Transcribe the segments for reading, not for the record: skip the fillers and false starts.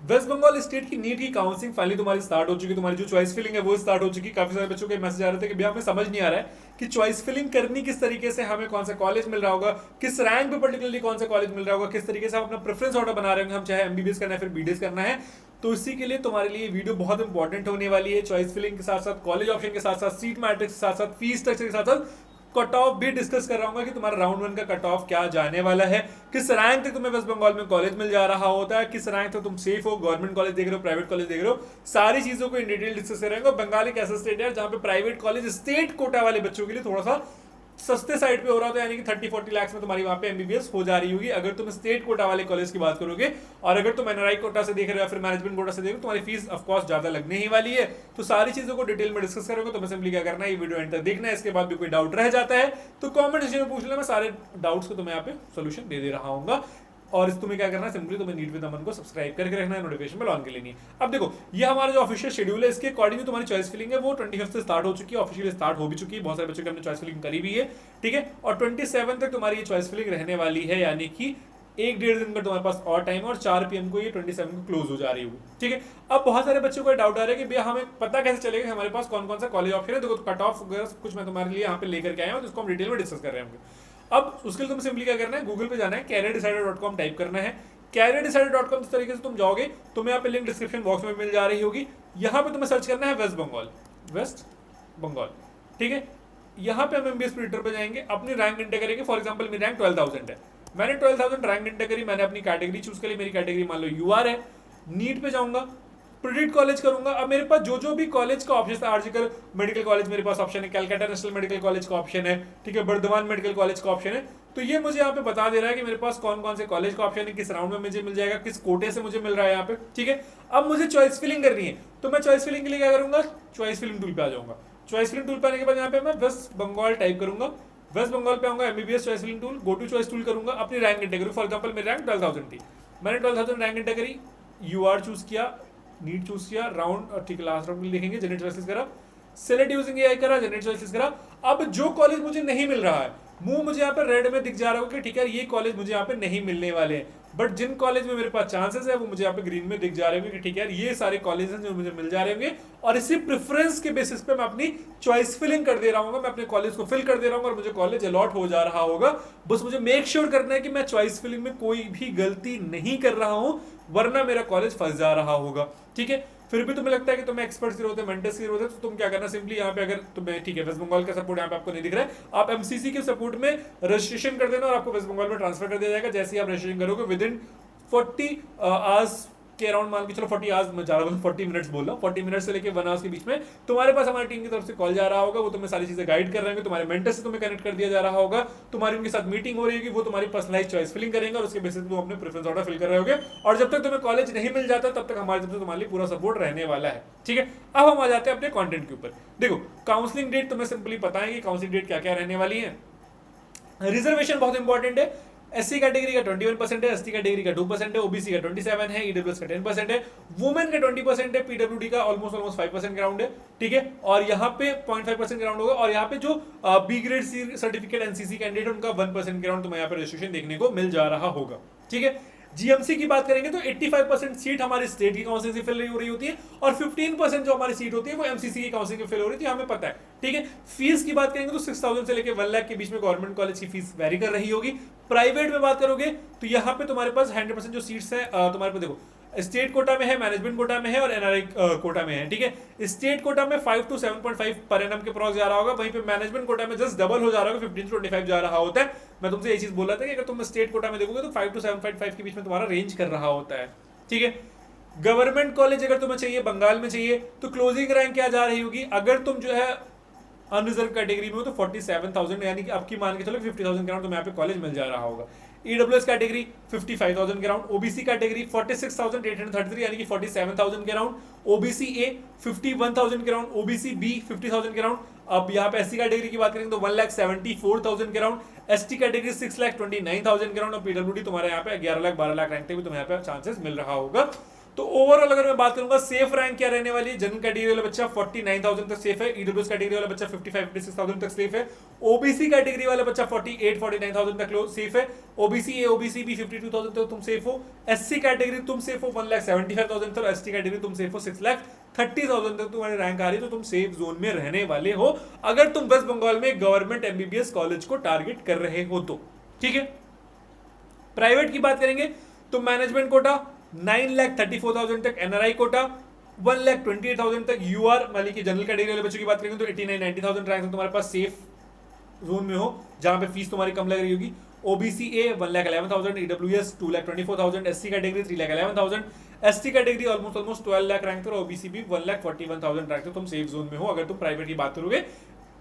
Waste Bengal state की NEET की counselling finally तुम्हारी स्टार्ट हो चुकी, तुम्हारी जो चॉइस फिलिंग है वो स्टार्ट हो चुकी। काफी सारे बच्चों के मैसेज आ रहे थे कि भैया हमें समझ नहीं आ रहा है कि चॉइस फिलिंग करनी किस तरीके से, हमें कौन सा कॉलेज मिल रहा होगा, किस रैंक पे पर्टिकुलरली कौन सा कॉलेज मिल रहा होगा, किस तरीके से हम अपना प्रेफरेंस ऑर्डर बना रहे होंगे, हम चाहे एमबीबीएस करना है फिर बीडीएस करना है। तो इसी के लिए तुम्हारे लिए वीडियो बहुत इंपॉर्टेंट होने वाली है। चॉइस फिलिंग के साथ साथ, कॉलेज ऑप्शन के साथ साथ, सीट मैट्रिक्स के साथ साथ, फीस स्ट्रक्चर के साथ साथ कट ऑफ भी डिस्कस कर रहा हूँ कि तुम्हारा राउंड वन का कट ऑफ क्या जाने वाला है, किस रैंक तक तुम्हें वेस्ट बंगाल में कॉलेज मिल जा रहा होता है, किस रैंक तक तुम सेफ हो, गवर्नमेंट कॉलेज देख रहे हो, प्राइवेट कॉलेज देख रहे हो, सारी चीजों को इन डिटेल डिस्कस करेंगे। बंगाल एक ऐसा स्टेट है जहां पे प्राइवेट कॉलेज स्टेट कोटा वाले बच्चों के लिए थोड़ा सा सस्ते साइड पे हो रहा था, यानी कि 30-40 लाख में तुम्हारी वहां पे एमबीबीएस हो जा रही होगी अगर तुम स्टेट कोटा वाले कॉलेज की बात करोगे। और अगर तुम एनआरआई कोटा से देख रहे हो या फिर मैनेजमेंट कोटा से देख रहे हो, तुम्हारी फीस ऑफकोर्स ज्यादा लगने ही वाली है। तो सारी चीजों को डिटेल में डिस्कस करोगे। तुम्हें सिंपली क्या करना है, ये वीडियो एंड तक देखना है। इसके बाद भी कोई डाउट रह जाता है तो कॉमेंट सेक्शन में पूछ लेना, मैं सारे डाउट्स को तुम्हें यहाँ पे सोल्यूशन दे रहा हूँ। और इस तुम्हें क्या करना है, सिंपली तुम्हें नीट विद अमन को सब्सक्राइब करके रखना है, नोटिफिकेशन बेल ऑन के लिए नहीं। अब देखो, ये हमारा जो ऑफिशियल शेड्यूल है, इसके अकॉर्डिंग तुम्हारी चॉइस फिलिंग है वो 25 से स्टार्ट हो चुकी है, ऑफिशियल स्टार्ट हो भी चुकी है। बहुत सारे बच्चों की हमने चॉइस फिलिंग करी भी है, ठीक है। और 27 तक तुम्हारी ये चॉइस फिलिंग रहने वाली है, यानी कि 1-1.5 दिन का तुम्हारे पास और टाइम, और 4 PM को ये 27 को क्लोज हो जा रही होगी, ठीक है। अब बहुत सारे बच्चों को डाउट आ रहा है कि भैया हमें पता कैसे चलेगा हमारे पास कौन कौन सा कॉलेज ऑप्शन है। देखो, कट ऑफ कुछ मैं तुम्हारे लिए यहाँ पे लेकर के आया हूँ, जिसको हम डिटेल में डिस्कस कर रहे होंगे। अब उसके लिए तुम्हें सिंपली क्या करना है, गूगल पे जाना है, careerdecider.com टाइप करना है। careerdecider.com इस तरीके से तुम जाओगे, तुम्हें यहाँ पे लिंक डिस्क्रिप्शन बॉक्स में मिल जा रही होगी। यहाँ पे तुम्हें सर्च करना है वेस्ट बंगाल, वेस्ट बंगाल, ठीक है। यहाँ पे हम एमबीएस प्रिंटर पे जाएंगे, अपनी रैंक इंटर करेंगे। फॉर एग्जांपल मेरी रैंक 12,000 है, मैंने 12,000 रैंक इंटर करी, मैंने अपनी कैटेगरी चूज करी, मेरी कैटेगरी मान लो यूआर है। नीट पे जाऊंगा, प्रिडिक्ट कॉलेज करूंगा। अब मेरे पास जो जो भी कॉलेज का ऑप्शन है, आर्जिकल मेडिकल कॉलेज मेरे पास ऑप्शन है, कैलकाटा नेशनल मेडिकल कॉलेज का ऑप्शन है, ठीक है, बर्धमान मेडिकल कॉलेज का ऑप्शन है। तो ये मुझे यहाँ पे बता दे रहा है कि मेरे पास कौन कौन से कॉलेज का ऑप्शन है, किस राउंड में मुझे मिल जाएगा, किस कोटे से मुझे मिल रहा है यहाँ पे, ठीक है। अब मुझे चॉइस फिलिंग करनी है, तो मैं चॉइस फिलिंग के लिए क्या करूंगा, चॉइस फिलिंग टूल पे आ जाऊंगा। चॉइस फिलिंग टूल पे आने के बाद यहाँ पे मैं वेस्ट बंगाल टाइप करूंगा, वेस्ट बंगाल पे आऊंगा, MBBS choice filling tool, go to choice tool करूंगा, अपनी रैंक इंटर करूँ। फॉर एग्जाम्पल मेरी रैंक 12,000 थी, मैंने 12,000 रैंक इंटर करी, यूआर चूज किया, नीट चूज किया, राउंड, ठीक है, लास्ट राउंड में लिखेंगे, जनरेट चॉइसेस करा, सेलेक्ट यूजिंग एआई करा, जनरेट चॉइसेस करा। अब जो कॉलेज मुझे नहीं मिल रहा है, मुझे यहाँ पे रेड में दिख जा रहा होगा कि ठीक है ये कॉलेज मुझे यहाँ पे नहीं मिलने वाले हैं, बट जिन कॉलेज में मेरे पास चांसेस है वो मुझे यहाँ पे ग्रीन में दिख जा रहे होंगे कि ठीक है ये सारे कॉलेज हैं जो मुझे मिल जा रहे होंगे। और इसी प्रेफरेंस के बेसिस पे मैं अपनी चॉइस फिलिंग कर दे रहा हूँ, मैं अपने कॉलेज को फिल कर दे रहा हूँ और मुझे कॉलेज अलॉट हो जा रहा होगा। बस मुझे मेक श्योर करना है कि मैं चॉइस फिलिंग में कोई भी गलती नहीं कर रहा हूँ, वरना मेरा कॉलेज फंस जा रहा होगा, ठीक है। फिर भी तुम्हें लगता है कि तुम्हें एक्सपर्ट्स की जरूरत है, मेंटर्स की जरूरत है, तो तुम क्या करना, सिंपली यहाँ पे अगर तुम्हें, ठीक है, वेस्ट बंगाल का सपोर्ट यहाँ पे आपको नहीं दिख रहा है, आप एमसीसी के सपोर्ट में रजिस्ट्रेशन कर देना और आपको वेस्ट बंगाल में ट्रांसफर कर दिया जाएगा। जैसे ही आप रजिस्ट्रेशन करोगे, विद इन 40 आवर्स के अराउंड, मान के चलो 40 आवर्स, मैं जा रहा हूँ 40 मिनट्स बोल रहा हूँ, 40 मिनट से लेकर 1 आवर्स के बीच में तुम्हारे पास हमारी टीम की तरफ से कॉल जा रहा होगा, वो तुम्हें सारी चीजें गाइड कर रहे होंगे, तुम्हारे मेंटर से तुम्हें कनेक्ट कर दिया जा रहा होगा, तुम्हारी उनके साथ मीटिंग हो रही होगी, वो तुम्हारी पर्सनलाइज चॉइस फिलिंग करेंगे और उसके बेसिस पे तुम अपने प्रेफरेंस ऑर्डर फिल कर रहे होगे। और जब तक तुम्हें कॉलेज नहीं मिल जाता तब तक हमारी तरफ से तुम्हारे लिए पूरा सपोर्ट रहने वाला है, ठीक है। अब हम आ जाते हैं अपने कंटेंट के ऊपर। देखो, काउंसलिंग डेट तुम्हें सिंपली पता है कि काउंसलिंग डेट क्या क्या रहने वाली है। रिजर्वेशन बहुत इंपॉर्टेंट है, एससी कैटेगरी का 21% है, एसटी कैटेगरी का 2% है, ओबीसी का 27 है, ईडब्ल्यूएस का 10% है, वुमेन का 20% है, पीडब्ल्यूडी का ऑलमोस्ट 5% ग्राउंड है, ठीक है। और यहाँ पे 0.5% ग्राउंड होगा। और यहाँ पे जो B grade C certificate NCC candidate उनका 1% ग्राउंड तुम्हें यहाँ पे रजिस्ट्रेशन देखने को मिल जा रहा होगा, ठीक है। जीएमसी की बात करेंगे तो 85% सीट हमारी स्टेट की काउंसिल से फिल हो रही होती है और 15% जो हमारी सीट होती है वो एमसीसी की काउंसिल की फिल हो रही थी, हमें पता है, ठीक है। फीस की बात करेंगे तो 6,000 से लेकर 1 लाख के बीच में गवर्नमेंट कॉलेज की फीस वेरी कर रही होगी। प्राइवेट में बात करोगे तो यहाँ पे तुम्हारे पास 100% जो सीट्स है तुम्हारे पास, देखो, स्टेट कोटा में है, मैनेजमेंट कोटा में है और एनआरआई कोटा में है, ठीक है। स्टेट कोटा में 5 to 7.5 पर एनम के क्रॉस जा रहा होगा, वहीं पे मैनेजमेंट कोटा में जस्ट डबल हो जा रहा होगा, 15 to 25 जा रहा होता है। मैं तुमसे ये चीज बोल रहा था कि अगर तुम स्टेट कोटा में देखोगे तो 5 to 7.5 के बीच में तुम्हारा रेंज कर रहा होता है, ठीक है। गवर्नमेंट कॉलेज अगर तुम्हें चाहिए, बंगाल में चाहिए, तो क्लोजिंग रैंक क्या जा रही होगी, अगर तुम जो है अनरिजर्व कैटेगरी में हो तो 47,000, यानी कि आपकी मान के चलो 50,000 ग्राउंड तुम्हें यहाँ पे कॉलेज मिल जा रहा होगा। ईडब्ल्यूएस कैटेगरी 55,000 के राउंड, ओबीसी कैटेगरी 46,833 यानी कि 47,000 के राउंड, ओबीसी ए 51,000 के राउंड, ओबीसी बी 50,000 के राउंड। अब यहाँ पे एससी कैटेगरी की बात करेंगे तो 1,74,000 के राउंड, एसटी कैटेगरी 6,29,000 के राउंड और पीडब्ल्यूडी तुम्हारे यहाँ पे 11 लाख 12 लाख रैंक तक भी तुम्हें यहाँ पे चांसेस मिल रहा होगा। तो ओवरऑल अगर मैं बात करूंगा सेफ रैंक क्या रहने वाली है, जनरल कैटेगरी वाला बच्चा 49,000 तक सेफ है, ईडब्ल्यूएस कैटेगरी वाला बच्चा 55-56,000 तक सेफ है, ओबीसी कैटेगरी वाला बच्चा 48-49,000 तक सेफ है, ओबीसी ए ओबीसी बी 52,000 तक तुम सेफ हो, एससी कैटेगरी तुम सेफ हो 1,75,000 तक, एसटी कैटेगरी तुम सेफ हो 6,30,000 तक तुम्हारी रैंक आ रही है, तो तुम सेफ जोन में रहने वाले हो अगर तुम वेस्ट बंगाल में गवर्नमेंट एमबीबीएस कॉलेज को टारगेट कर रहे हो तो। ठीक है, प्राइवेट की बात करेंगे तो मैनेजमेंट कोटा 9,34,000 तक, एनआरआई कोटा 1,28,000 तक, यूआर मानी कि जनरल कैटेगरी वाले बच्चों की बात करेंगे तो 89-90,000 रैंक तुम्हारे पास सेफ जोन में हो जहां पे फीस तुम्हारी कम लग रही होगी, ओबीसी ए 1,11,000, EWS 2,24,000, SC category 3,11,000, ST category almost 12 lakh rank तक, ओबीसी भी 1,41,000 रैंक तक तुम सेफ जोन में हो अगर तुम प्राइवेट की बात करोगे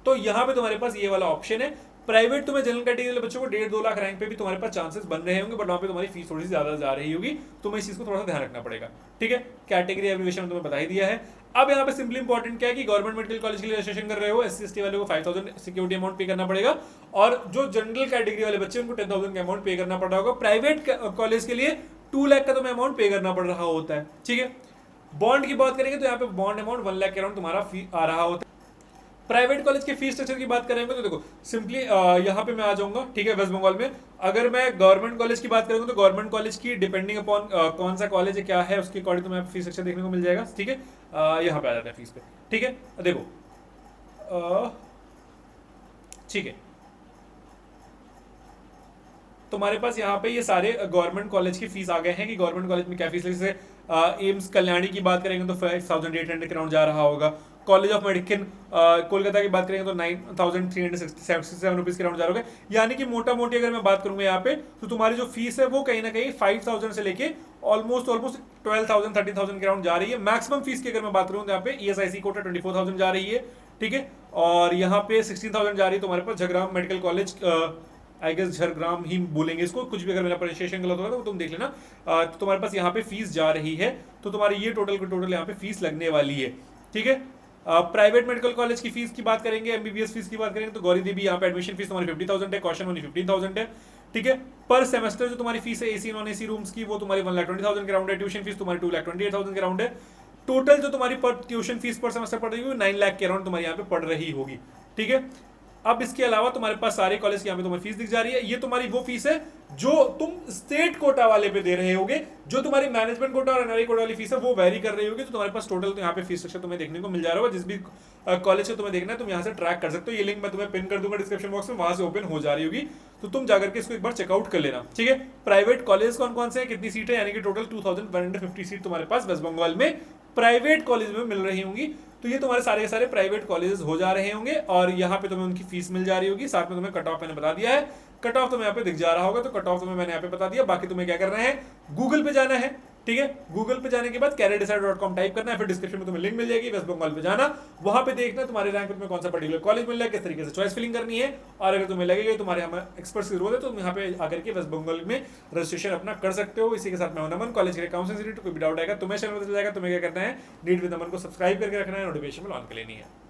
तो यहां पे तुम्हारे पास ये वाला ऑप्शन है। प्राइवेट तुम्हें जनरल कैटेगरी वाले बच्चों को 1.5-2 लाख रैंक पे भी तुम्हारे पास चांसेस बन रहे होंगे, बट वहां पे तुम्हारी फीस थोड़ी सी ज्यादा जा रही होगी, तुम्हें इस चीज को थोड़ा सा ध्यान रखना पड़ेगा। ठीक है, कैटेगरी एब्रिविएशन तुम्हें बता ही दिया है। अब यहाँ पे सिंपली इंपॉर्टेंट क्या है कि गवर्नमेंट मेडिकल कॉलेज के लिए रजिस्ट्रेशन कर रहे हो, एससी एसटी वाले को 5,000 सिक्योरिटी अमाउंट पे करना पड़ेगा, और जो जनरल कैटेगरी वाले बच्चे उनको 10,000 का अमाउंट पे करना पड़ रहा होगा। प्राइवेट कॉलेज के लिए 2 लाख का तुम्हें अमाउंट पे करना पड़ रहा होता है। ठीक है, बॉन्ड की बात करेंगे तो यहाँ पे बॉन्ड अमाउंट 1 लाख के अराउंड तुम्हारा फी आ रहा होता है। प्राइवेट कॉलेज के फीस स्ट्रक्चर की बात करेंगे तो देखो सिंपली यहाँ पे मैं आ जाऊंगा। ठीक है, वेस्ट बंगाल में अगर मैं गवर्नमेंट कॉलेज की बात करूंगा तो गवर्नमेंट कॉलेज की डिपेंडिंग अपॉन कौन सा कॉलेज है क्या है उसके अकॉर्डिंग तुम्हें फीस स्ट्रक्चर देखने को मिल जाएगा। ठीक है, यहाँ पे आ जाता है फीस पे। ठीक है, देखो ठीक है, तुम्हारे पास यहाँ पे ये सारे गवर्नमेंट कॉलेज की फीस आ गए हैं कि गवर्नमेंट कॉलेज में क्या फीस है। जैसे एम्स कल्याणी की बात करेंगे तो 5,800 के राउंड जा रहा होगा। कॉलेज ऑफ मेडिसिन कोलकाता की बात करेंगे तो 9,367 रुपीज के राउंड जा रहा होगा। यानी कि मोटा मोटी अगर मैं बात करूंगा यहाँ पे तो तुम्हारी जो फीस है वो कहीं ना कहीं 5,000 से लेके ऑलमोस्ट 12,000 13,000 के राउंड जा रही है। मैक्सिमम फीस की अगर मैं बात करूँ तो यहाँ पे ईएसआईसी कोटा 24,000 जा रही है। ठीक है, और यहाँ पे 16,000 जा रही है तुम्हारे पास झग्राम मेडिकल कॉलेज, आई गेस झरग्राम ही बोलेंगे इसको, कुछ भी अगर मेरा प्रोनाउंसिएशन गलत होगा तो तुम देख लेना। तो तुम्हारे पास यहाँ पे फीस जा रही है, तो तुम्हारी ये टोटल यहाँ पे फीस लगने वाली है। ठीक है, प्राइवेट मेडिकल कॉलेज की फीस की बात करेंगे, एमबीबीएस फीस की बात करेंगे तो गौरी देवी यहाँ पे एडमिशन फीस तुम्हारी 50,000 है, कौशन मनी 15,000 है। ठीक है, पर सेमेस्टर जो तुम्हारी फीस है एसी नॉन एसी रूम्स की वो तुम्हारी 1,20,000 के राउंड है, ट्यूशन फीस तुम्हारी 2,28,000 के राउंड है। टोटल जो तुम्हारी पर ट्यूशन फीस पर सेमेस्टर पड़ रही होगी 9 लाख के राउंड तुम्हारी यहाँ पे पड़ रही होगी। ठीक है, अब इसके अलावा तुम्हारे पास सारे कॉलेज की यहाँ पे तुम्हारी फीस दिख जा रही है। ये तुम्हारी वो फीस है जो तुम स्टेट कोटा वाले पे दे रहे होगे, जो तुम्हारी मैनेजमेंट कोटा और एनआरआई कोटा वाली फीस है वो वेरी कर रही होगी। तो तुम्हारे पास टोटल तो यहाँ पे फीस स्ट्रक्चर तुम्हें देखने को मिल जा रहा होगा। जिस भी कॉलेज से तुम्हें देखना है तुम यहाँ से ट्रैक कर सकते हो। ये लिंक मैं तुम्हें पिन कर दूंगा डिस्क्रिप्शन बॉक्स में, वहां से ओपन हो जा रही होगी, तो तुम जाकर के इसको एक बार चेकआउट कर लेना। ठीक है, प्राइवेट कॉलेज कौन कौन से हैं, कितनी सीट है, यानी कि टोटल 2,150 सीट तुम्हारे पास वेस्ट बंगाल में प्राइवेट कॉलेज में मिल रही होंगी। तो ये तुम्हारे सारे सारे प्राइवेट कॉलेजेस हो जा रहे होंगे और यहाँ पे तुम्हें उनकी फीस मिल जा रही होगी। साथ में तुम्हें कट ऑफ मैंने बता दिया है, कट ऑफ तुम्हें यहाँ पे दिख जा रहा होगा, तो कट ऑफ तुम्हें मैंने यहाँ पे बता दिया। बाकी तुम्हें क्या करना है, गूगल पे जाना है। ठीक है, गूगल पे जाने के बाद careerdecider.com टाइप करना है, फिर डिस्क्रिप्शन में तुम्हें लिंक मिल जाएगी, वेस्ट बंगाल पे जाना, वहां पे देखना तुम्हारे रैंक में कौन सा पर्टिकुलर कॉलेज मिल रहा है, किस तरीके से चॉइस फिलिंग करनी है, और अगर तुम्हें लगेगा तुम्हारे हमें एक्सपर्ट्स की जरूरत है तो तुम यहाँ पे आकर के वेस्ट बंगाल में रजिस्ट्रेशन अपना कर सकते हो। इसी के साथ मैं नमन कॉलेज के काउंसलिंग इंस्टीट्यूट, कोई भी डाउट आएगा तुम्हें चैनल में चल जाएगा। तुम्हें क्या करना है, नीट विद नमन को सब्सक्राइब करके रखना है, नोटिफिकेशन में ऑन कर लेनी है।